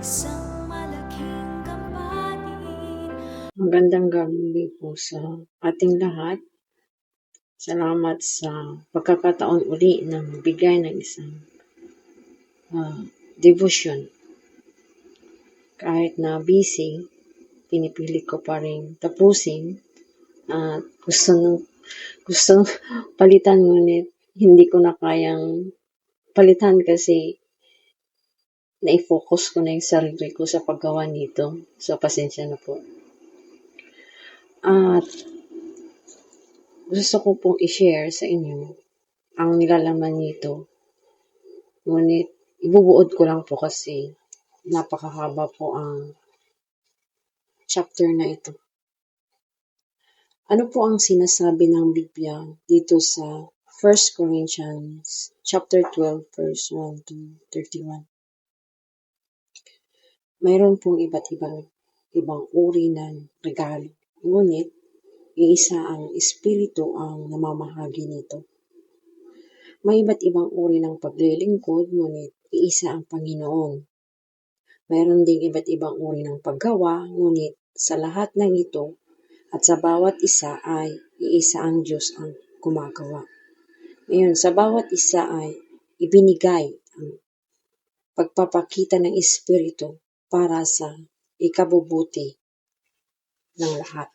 isang malaking gampanin. Magandang gabi po sa ating lahat. Salamat sa pagkakataon uli na magbigay ng isang devotion. Kahit na busy, pinipili ko pa rin tapusin at gusto palitan, ngunit hindi ko na kayang palitan kasi na-focus ko na yung sarili ko sa paggawa nito. So, pasensya na po. At gusto ko pong i-share sa inyo ang nilalaman nito. Ngunit ibubuod ko lang po kasi napakahaba po ang chapter na ito. Ano po ang sinasabi ng Biblia dito sa 1 Corinthians chapter 12 verse 1 to 31? Mayroon pong iba't ibang uri ng regalo. Ngunit iisa ang Espiritu ang namamahagi nito. May iba't ibang uri ng paglilingkod, ngunit iisa ang Panginoon. Mayroon ding iba't ibang uri ng paggawa, ngunit sa lahat ng ito at sa bawat isa ay iisa ang Diyos ang gumagawa. Ngayon, sa bawat isa ay ibinigay ang pagpapakita ng Espiritu para sa ikabubuti ng lahat.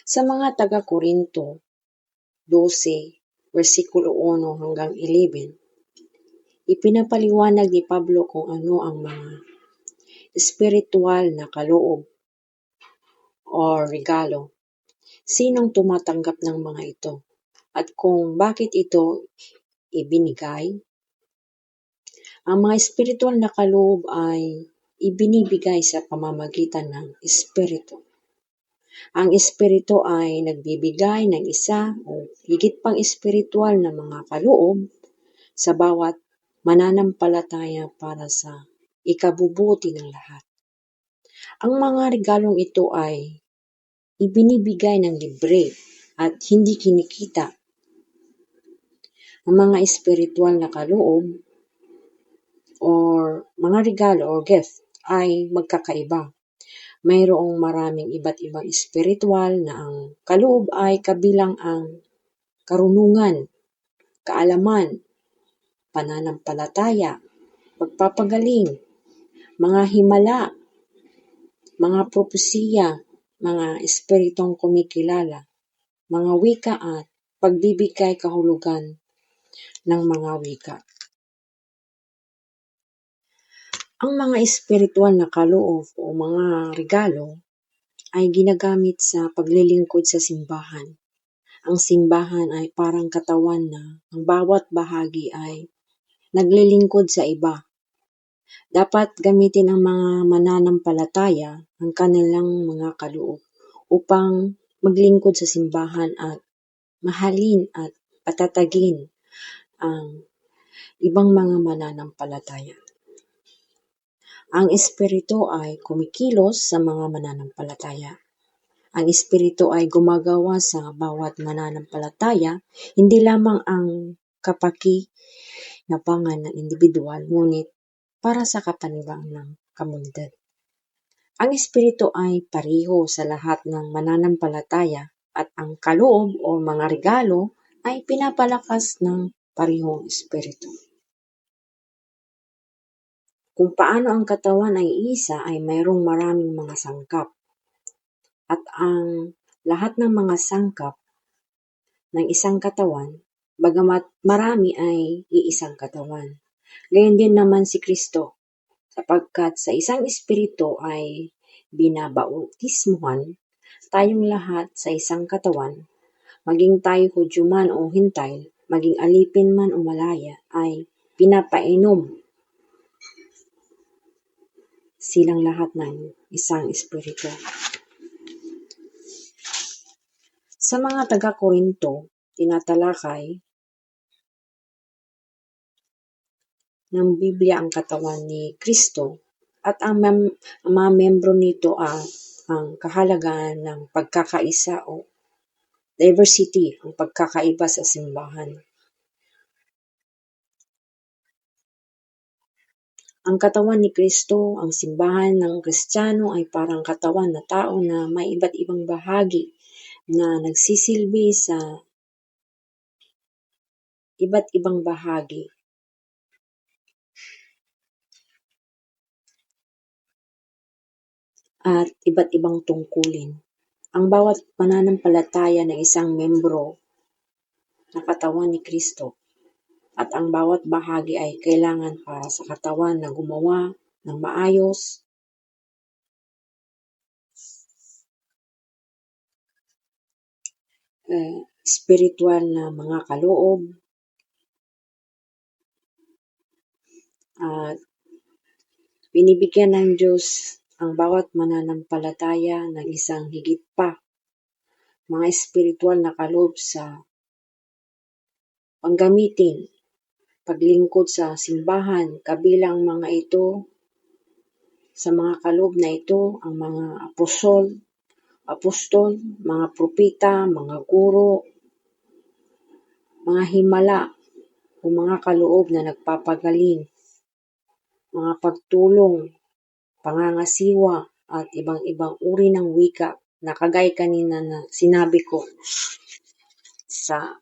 Sa mga taga-Korinto 12, versikulo 1 hanggang 11, ipinapaliwanag ni Pablo kung ano ang mga espiritual na kaloob o regalo. Sinong tumatanggap ng mga ito? At kung bakit ito ibinigay? Ang mga espiritual na kaloob ay ibinibigay sa pamamagitan ng Espiritu. Ang Espiritu ay nagbibigay ng isa o higit pang espiritual na mga kaloob sa bawat mananampalataya para sa ikabubuti ng lahat. Ang mga regalong ito ay ibinibigay ng libre at hindi kinikita. Ang mga espiritual na kaloob or mga regalo or gift ay magkakaiba. Mayroong maraming iba't ibang espiritual na ang kaloob ay kabilang ang karunungan, kaalaman, pananampalataya, pagpapagaling, mga himala, mga propesiya, mga espiritong kumikilala, mga wika at pagbibigay kahulugan ng mga wika. Ang mga espiritual na kaloob o mga regalo ay ginagamit sa paglilingkod sa simbahan. Ang simbahan ay parang katawan na ang bawat bahagi ay naglilingkod sa iba. Dapat gamitin ang mga mananampalataya ang kanilang mga kaloob upang maglingkod sa simbahan at mahalin at patatagin ang ibang mga mananampalataya. Ang Espiritu ay kumikilos sa mga mananampalataya. Ang Espiritu ay gumagawa sa bawat mananampalataya, hindi lamang ang kapakinabangan ng individual, ngunit para sa kapanilang ng komunidad. Ang Espiritu ay pareho sa lahat ng mananampalataya at ang kaloob o mga regalo ay pinapalakas ng parehong Espiritu. Kung paano ang katawan ay isa ay mayroong maraming mga sangkap. At ang lahat ng mga sangkap ng isang katawan, bagamat marami ay iisang katawan. Gayon din naman si Kristo, sapagkat sa isang espiritu ay binabautismuhan tayong lahat sa isang katawan, maging tayo Hudyo man o Hintil, maging alipin man o malaya, ay pinapainom silang lahat ng isang espiritu. Sa mga taga-Korinto, tinatalakay ng Biblia ang katawan ni Kristo at ang mga membro nito ang kahalagahan ng pagkakaisa o diversity, ang pagkakaiba sa simbahan. Ang katawan ni Kristo, ang simbahan ng Kristiyano ay parang katawan na tao na may iba't ibang bahagi na nagsisilbi sa iba't ibang bahagi at iba't ibang tungkulin. Ang bawat pananampalataya ng isang membro ng katawan ni Kristo at ang bawat bahagi ay kailangan para sa katawan na gumawa ng maayos, spiritual na mga kaloob at binibigyan ng Diyos ang bawat mananampalataya ng isang higit pa mga espiritual na kaloob sa panggamitin, paglingkod sa simbahan, kabilang mga ito, sa mga kaloob na ito, ang mga apostol, mga propeta, mga guro, mga himala, o mga kaloob na nagpapagaling, mga pagtulong, pangangasiwa, at ibang-ibang uri ng wika na kagaya kanina na sinabi ko sa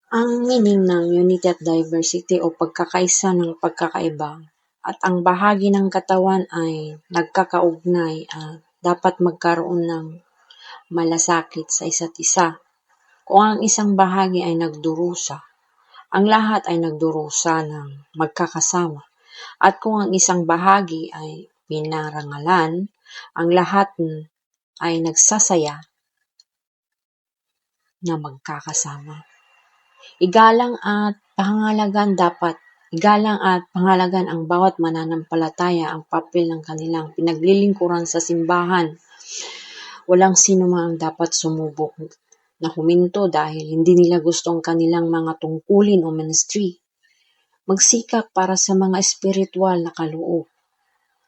ang meaning ng unity at diversity o pagkakaisa ng pagkakaiba at ang bahagi ng katawan ay nagkakaugnay at dapat magkaroon ng malasakit sa isa't isa. Kung ang isang bahagi ay nagdurusa, ang lahat ay nagdurusa ng magkakasama. At kung ang isang bahagi ay pinarangalan, ang lahat ay nagsasaya na magkakasama. Igalang at pangalagan ang bawat mananampalataya ang papel ng kanilang pinaglilingkuran sa simbahan. Walang sino mang dapat sumubok na huminto dahil hindi nila gusto ang kanilang mga tungkulin o ministry. Magsikap para sa mga espiritual na kaloob.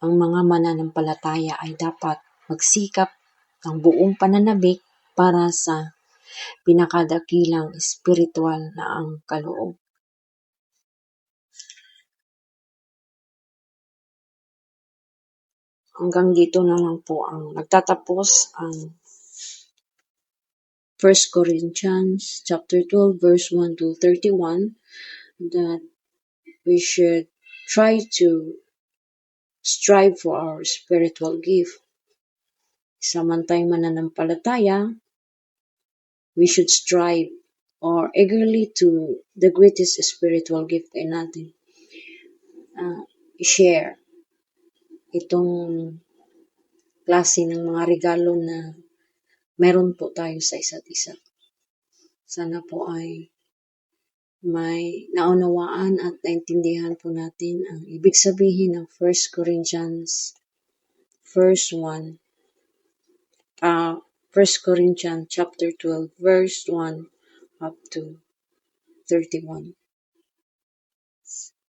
Ang mga mananampalataya ay dapat magsikap ng buong pananabik para sa pinakadakilang espiritual na ang kaloob. Hanggang dito na lang po ang nagtatapos ang 1 Corinthians chapter 12 verse 1 to 31 that we should try to strive for our spiritual gift. Samantayang mananampalataya, we should strive or eagerly to the greatest spiritual gift ay natin i-share itong klase ng mga regalo na meron po tayo sa isa't isa. Sana po ay may naunawaan at naintindihan po natin ang ibig sabihin ng 1 Corinthians verse 1, 1 Corinthians chapter 12 verse 1 up to 31.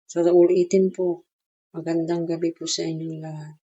So ulitin po, magandang gabi po sa inyong lahat.